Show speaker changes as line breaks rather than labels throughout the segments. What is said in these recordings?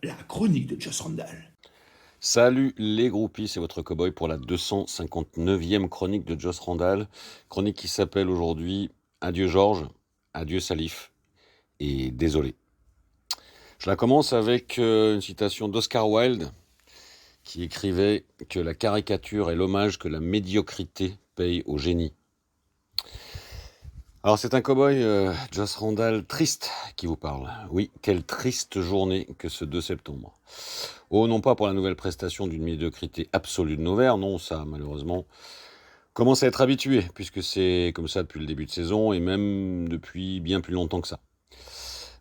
la chronique de Joss Randall.
Salut les groupies, c'est votre cowboy pour la 259e chronique de Joss Randall. Chronique qui s'appelle aujourd'hui Adieu Georges, adieu Salif et désolé. Je la commence avec une citation d'Oscar Wilde qui écrivait que la caricature est l'hommage que la médiocrité paye au génie. Alors c'est un cow-boy, Joss Randall, triste, qui vous parle. Oui, quelle triste journée que ce 2 septembre. Oh, non pas pour la nouvelle prestation d'une médiocrité absolue de nos Verts, non, ça, malheureusement, commence à être habitué, puisque c'est comme ça depuis le début de saison, et même depuis bien plus longtemps que ça.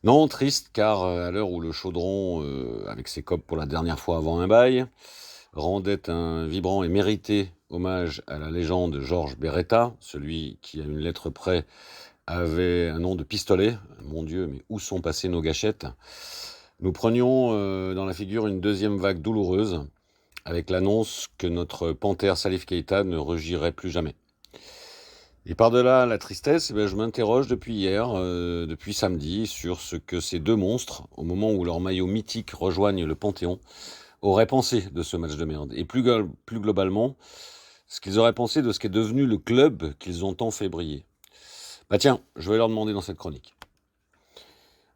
Non, triste, car à l'heure où le chaudron, avec ses copes pour la dernière fois avant un bail, rendait un vibrant et mérité hommage à la légende Georges Beretta, celui qui, à une lettre près, avait un nom de pistolet. Mon Dieu, mais où sont passées nos gâchettes? Nous prenions dans la figure une deuxième vague douloureuse, avec l'annonce que notre panthère Salif Keita ne rugirait plus jamais. Et par-delà la tristesse, je m'interroge depuis hier, depuis samedi, sur ce que ces deux monstres, au moment où leurs maillots mythiques rejoignent le Panthéon, auraient pensé de ce match de merde. Et plus globalement, ce qu'ils auraient pensé de ce qu'est devenu le club qu'ils ont tant fait briller. Bah tiens, je vais leur demander dans cette chronique.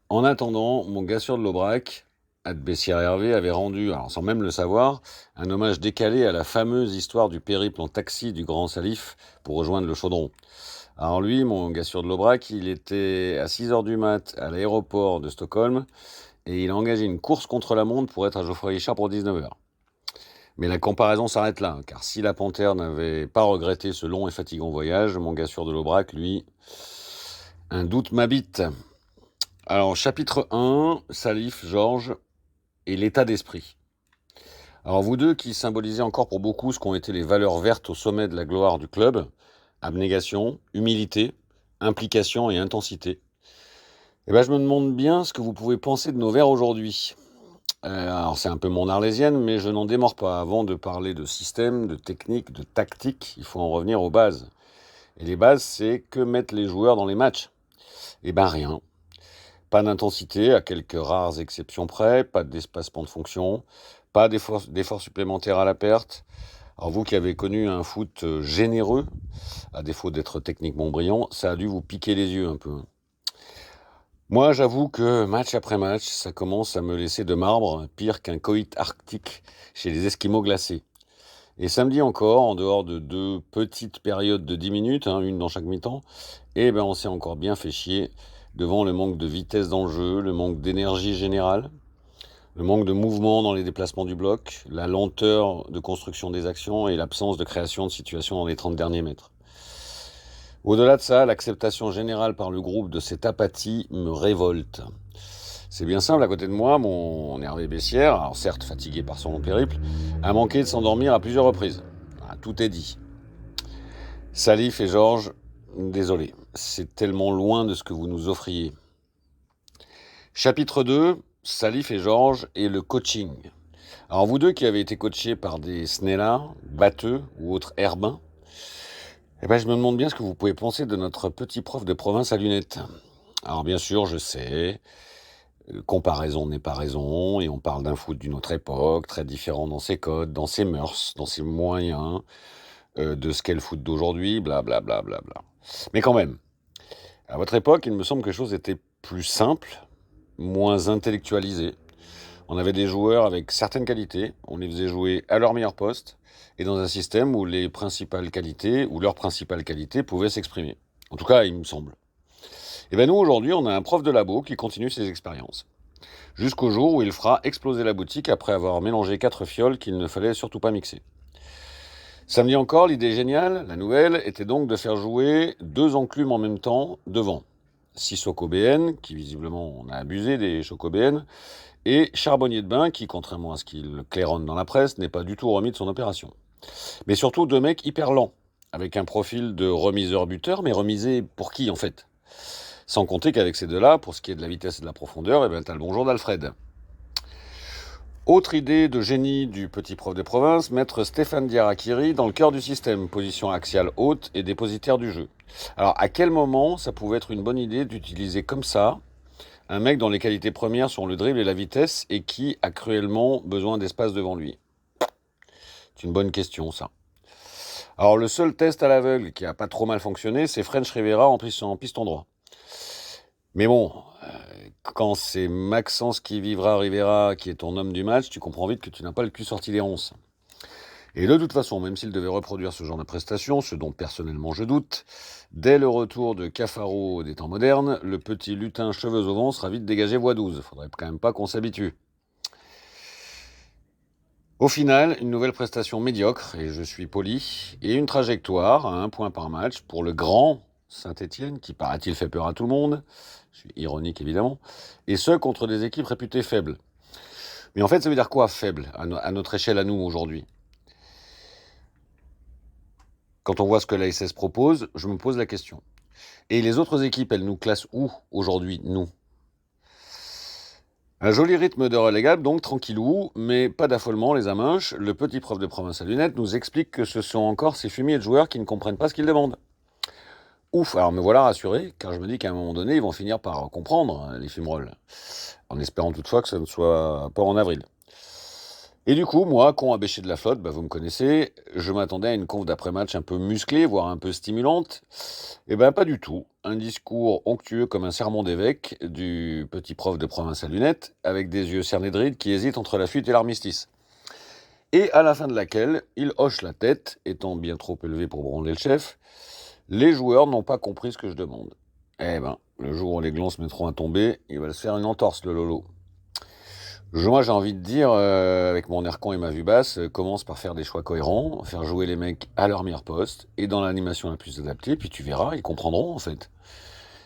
En attendant, mon gars sûr de l'Aubrac, Ad Bessières Hervé, avait rendu, alors sans même le savoir, un hommage décalé à la fameuse histoire du périple en taxi du grand Salif pour rejoindre le chaudron. Alors lui, mon gars sûr de l'Aubrac, il était à 6h du mat à l'aéroport de Stockholm et il a engagé une course contre la montre pour être à Geoffroy Guichard pour 19h. Mais la comparaison s'arrête là, car si la panthère n'avait pas regretté ce long et fatigant voyage, mon gars sûr de l'Aubrac, lui, un doute m'habite. Alors, chapitre 1, Salif, Georges et l'état d'esprit. Alors, vous deux qui symbolisez encore pour beaucoup ce qu'ont été les valeurs vertes au sommet de la gloire du club, abnégation, humilité, implication et intensité, je me demande bien ce que vous pouvez penser de nos Verts aujourd'hui. Alors, c'est un peu mon arlésienne, mais je n'en démords pas. Avant de parler de système, de technique, de tactique, il faut en revenir aux bases. Et les bases, c'est que mettent les joueurs dans les matchs? Rien. Pas d'intensité, à quelques rares exceptions près, pas d'espacement de fonction, pas d'efforts supplémentaires à la perte. Alors vous qui avez connu un foot généreux, à défaut d'être techniquement brillant, ça a dû vous piquer les yeux un peu. Moi, j'avoue que match après match, ça commence à me laisser de marbre, pire qu'un coït arctique chez les Esquimaux glacés. Et samedi encore, en dehors de deux petites périodes de 10 minutes, une dans chaque mi-temps, on s'est encore bien fait chier devant le manque de vitesse dans le jeu, le manque d'énergie générale, le manque de mouvement dans les déplacements du bloc, la lenteur de construction des actions et l'absence de création de situations dans les 30 derniers mètres. Au-delà de ça, l'acceptation générale par le groupe de cette apathie me révolte. C'est bien simple, à côté de moi, mon Hervé Bessières, alors certes fatigué par son long périple, a manqué de s'endormir à plusieurs reprises. Tout est dit. Salif et Georges, désolé, c'est tellement loin de ce que vous nous offriez. Chapitre 2, Salif et Georges et le coaching. Alors vous deux qui avez été coachés par des snellards, batteux ou autres herbins, je me demande bien ce que vous pouvez penser de notre petit prof de province à lunettes. Alors bien sûr, je sais, comparaison n'est pas raison, et on parle d'un foot d'une autre époque, très différent dans ses codes, dans ses mœurs, dans ses moyens, de ce qu'est le foot d'aujourd'hui, blablabla. Mais quand même, à votre époque, il me semble que les choses étaient plus simples, moins intellectualisées. On avait des joueurs avec certaines qualités, on les faisait jouer à leur meilleur poste, et dans un système où les principales qualités, ou leurs principales qualités, pouvaient s'exprimer. En tout cas, il me semble. Nous, aujourd'hui, on a un prof de labo qui continue ses expériences. Jusqu'au jour où il fera exploser la boutique après avoir mélangé 4 fioles qu'il ne fallait surtout pas mixer. Samedi encore, l'idée géniale, la nouvelle, était donc de faire jouer 2 enclumes en même temps devant. Sissoko BN, qui visiblement on a abusé des Choco BN, et Charbonnier de Bain, qui, contrairement à ce qu'il claironne dans la presse, n'est pas du tout remis de son opération. Mais surtout 2 mecs hyper lents, avec un profil de remiseur-buteur, mais remisé pour qui en fait? Sans compter qu'avec ces deux-là, pour ce qui est de la vitesse et de la profondeur, t'as le bonjour d'Alfred. Autre idée de génie du petit prof de province, mettre Stéphane Diarrakiri dans le cœur du système, position axiale haute et dépositaire du jeu. Alors à quel moment ça pouvait être une bonne idée d'utiliser comme ça Un mec dont les qualités premières sont le dribble et la vitesse et qui a cruellement besoin d'espace devant lui? C'est une bonne question, ça. Alors, le seul test à l'aveugle qui a pas trop mal fonctionné, c'est French Rivera en piston droit. Mais bon, quand c'est Maxence qui vivra Rivera qui est ton homme du match, tu comprends vite que tu n'as pas le cul sorti des ronces. Et de toute façon, même s'il devait reproduire ce genre de prestation, ce dont personnellement je doute, dès le retour de Cafaro des temps modernes, le petit lutin cheveux au vent sera vite dégagé voie 12. Faudrait quand même pas qu'on s'habitue. Au final, une nouvelle prestation médiocre, et je suis poli, et une trajectoire à 1 point par match pour le grand Saint-Étienne, qui paraît-il fait peur à tout le monde, je suis ironique évidemment, et ce contre des équipes réputées faibles. Mais en fait, ça veut dire quoi faible à notre échelle à nous aujourd'hui? Quand on voit ce que la SS propose, je me pose la question. Et les autres équipes, elles nous classent où aujourd'hui, nous? Un joli rythme de relégable, donc tranquillou, mais pas d'affolement, les aminches. Le petit prof de province à lunettes nous explique que ce sont encore ces fumiers de joueurs qui ne comprennent pas ce qu'ils demandent. Ouf, alors me voilà rassuré, car je me dis qu'à un moment donné, ils vont finir par comprendre, les fumerolles. En espérant toutefois que ce ne soit pas en avril. Et du coup, moi, con à bêcher de la flotte, vous me connaissez, je m'attendais à une conf d'après-match un peu musclée, voire un peu stimulante. Eh ben, pas du tout. Un discours onctueux comme un sermon d'évêque du petit prof de province à lunettes, avec des yeux cernés de rides qui hésitent entre la fuite et l'armistice. Et à la fin de laquelle, il hoche la tête, étant bien trop élevé pour branler le chef. Les joueurs n'ont pas compris ce que je demande. Eh ben, le jour où les glands se mettront à tomber, il va se faire une entorse, le lolo. Moi, j'ai envie de dire, avec mon air con et ma vue basse, commence par faire des choix cohérents, faire jouer les mecs à leur meilleur poste, et dans l'animation la plus adaptée, puis tu verras, ils comprendront, en fait.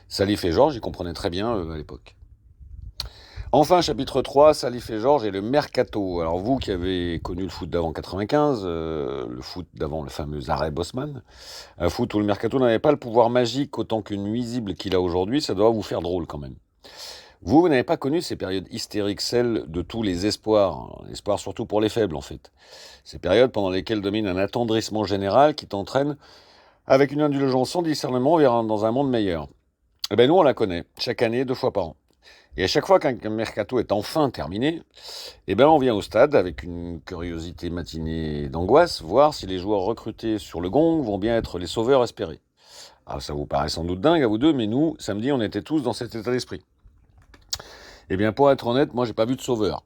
Salif et Georges, ils comprenaient très bien à l'époque. Enfin, chapitre 3, Salif et Georges et le mercato. Alors vous qui avez connu le foot d'avant 95, le foot d'avant le fameux arrêt Bosman, un foot où le mercato n'avait pas le pouvoir magique autant que nuisible qu'il a aujourd'hui, ça doit vous faire drôle quand même. Vous n'avez pas connu ces périodes hystériques, celles de tous les espoirs, espoirs surtout pour les faibles en fait. Ces périodes pendant lesquelles domine un attendrissement général qui t'entraîne avec une indulgence sans discernement dans un monde meilleur. Eh bien nous on la connaît, chaque année, 2 fois par an. Et à chaque fois qu'un mercato est enfin terminé, eh ben on vient au stade avec une curiosité matinée d'angoisse, voir si les joueurs recrutés sur le gong vont bien être les sauveurs espérés. Ah, ça vous paraît sans doute dingue à vous deux, mais nous, samedi, on était tous dans cet état d'esprit. Eh bien, pour être honnête, moi, j'ai pas vu de sauveur.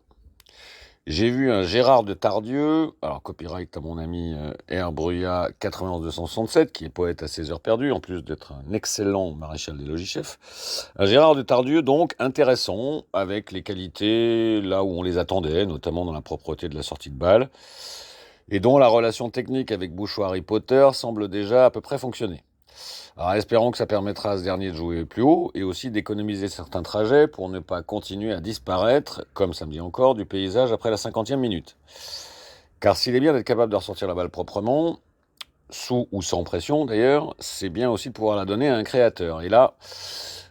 J'ai vu un Gérard Detardieu, alors copyright à mon ami R. Bruyat 91267, qui est poète à ses heures perdues, en plus d'être un excellent maréchal des logis-chefs. Un Gérard Detardieu, donc, intéressant, avec les qualités là où on les attendait, notamment dans la propreté de la sortie de balle, et dont la relation technique avec Bouchot Harry Potter semble déjà à peu près fonctionner. Alors espérons que ça permettra à ce dernier de jouer plus haut et aussi d'économiser certains trajets pour ne pas continuer à disparaître, comme samedi encore, du paysage après la 50e minute. Car s'il est bien d'être capable de ressortir la balle proprement, sous ou sans pression d'ailleurs, c'est bien aussi de pouvoir la donner à un créateur. Et là,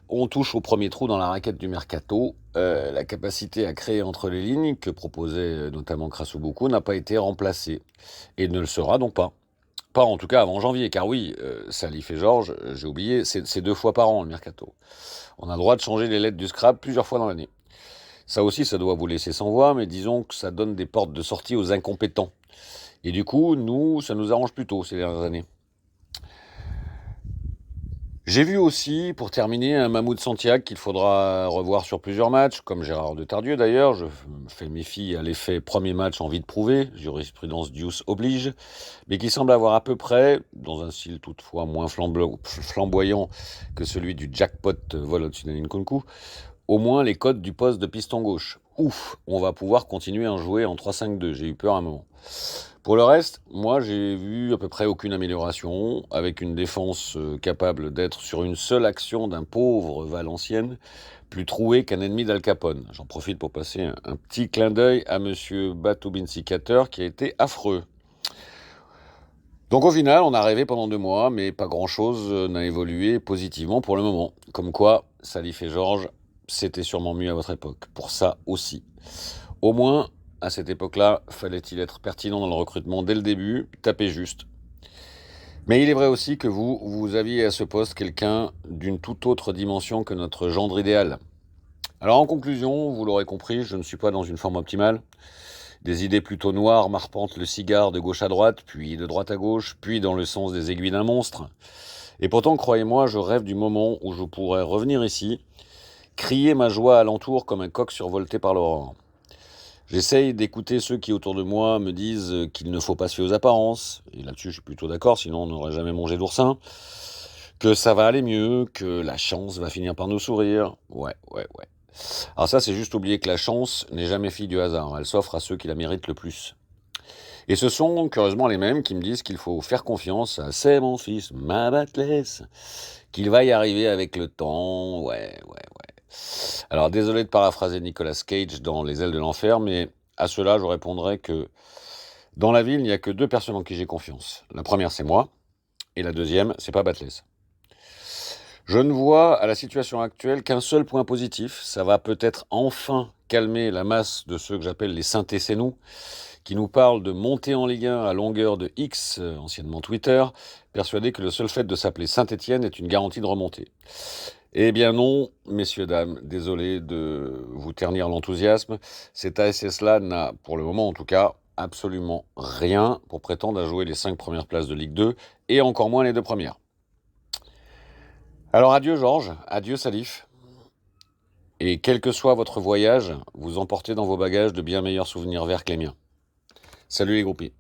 on touche au premier trou dans la raquette du mercato. La capacité à créer entre les lignes, que proposait notamment Krassouboukou, n'a pas été remplacée. Et ne le sera donc pas. Pas en tout cas avant janvier, car oui, Salif et Georges, j'ai oublié, c'est 2 fois par an le mercato. On a le droit de changer les lettres du scrap plusieurs fois dans l'année. Ça aussi, ça doit vous laisser sans voix, mais disons que ça donne des portes de sortie aux incompétents. Et du coup, nous, ça nous arrange plutôt ces dernières années. J'ai vu aussi, pour terminer, un Mahmoud Santiago qu'il faudra revoir sur plusieurs matchs, comme Gérard Detardieu d'ailleurs. Je fais méfie à l'effet premier match envie de prouver, jurisprudence Deuce oblige, mais qui semble avoir à peu près, dans un style toutefois moins flamboyant que celui du jackpot vol au-dessus d'Nkunku, au moins les codes du poste de piston gauche. Ouf, on va pouvoir continuer à jouer en 3-5-2, j'ai eu peur un moment. Pour le reste, moi j'ai vu à peu près aucune amélioration, avec une défense capable d'être sur une seule action d'un pauvre Valenciennes, plus troué qu'un ennemi d'Al Capone. J'en profite pour passer un petit clin d'œil à monsieur Batoubinsikater qui a été affreux. Donc au final, on a rêvé pendant 2 mois, mais pas grand-chose n'a évolué positivement pour le moment. Comme quoi, Salif et Georges, c'était sûrement mieux à votre époque. Pour ça aussi. Au moins, à cette époque-là, fallait-il être pertinent dans le recrutement dès le début, taper juste. Mais il est vrai aussi que vous aviez à ce poste quelqu'un d'une toute autre dimension que notre gendre idéal. Alors en conclusion, vous l'aurez compris, je ne suis pas dans une forme optimale. Des idées plutôt noires m'arpentent le cigare de gauche à droite, puis de droite à gauche, puis dans le sens des aiguilles d'un monstre. Et pourtant, croyez-moi, je rêve du moment où je pourrais revenir ici, crier ma joie alentour comme un coq survolté par l'aurore. J'essaye d'écouter ceux qui autour de moi me disent qu'il ne faut pas se fier aux apparences, et là-dessus je suis plutôt d'accord, sinon on n'aurait jamais mangé d'oursin, que ça va aller mieux, que la chance va finir par nous sourire. Ouais. Alors ça, c'est juste oublier que la chance n'est jamais fille du hasard, elle s'offre à ceux qui la méritent le plus. Et ce sont curieusement les mêmes qui me disent qu'il faut faire confiance à c'est mon fils, ma Batless, qu'il va y arriver avec le temps. Ouais. Alors désolé de paraphraser Nicolas Cage dans Les ailes de l'enfer, mais à cela je répondrai que dans la vie, il n'y a que deux personnes en qui j'ai confiance. La première, c'est moi, et la deuxième, c'est pas Batless. Je ne vois à la situation actuelle qu'un seul point positif, ça va peut-être enfin calmer la masse de ceux que j'appelle les synthés c'est nous, qui nous parlent de monter en Ligue 1 à longueur de X, anciennement Twitter, persuadés que le seul fait de s'appeler Saint-Étienne est une garantie de remontée. Eh bien non, messieurs, dames, désolé de vous ternir l'enthousiasme, cet ASS-là n'a, pour le moment en tout cas, absolument rien pour prétendre à jouer les 5 premières places de Ligue 2, et encore moins les 2 premières. Alors adieu Georges, adieu Salif, et quel que soit votre voyage, vous emportez dans vos bagages de bien meilleurs souvenirs verts que les miens. Salut les groupies.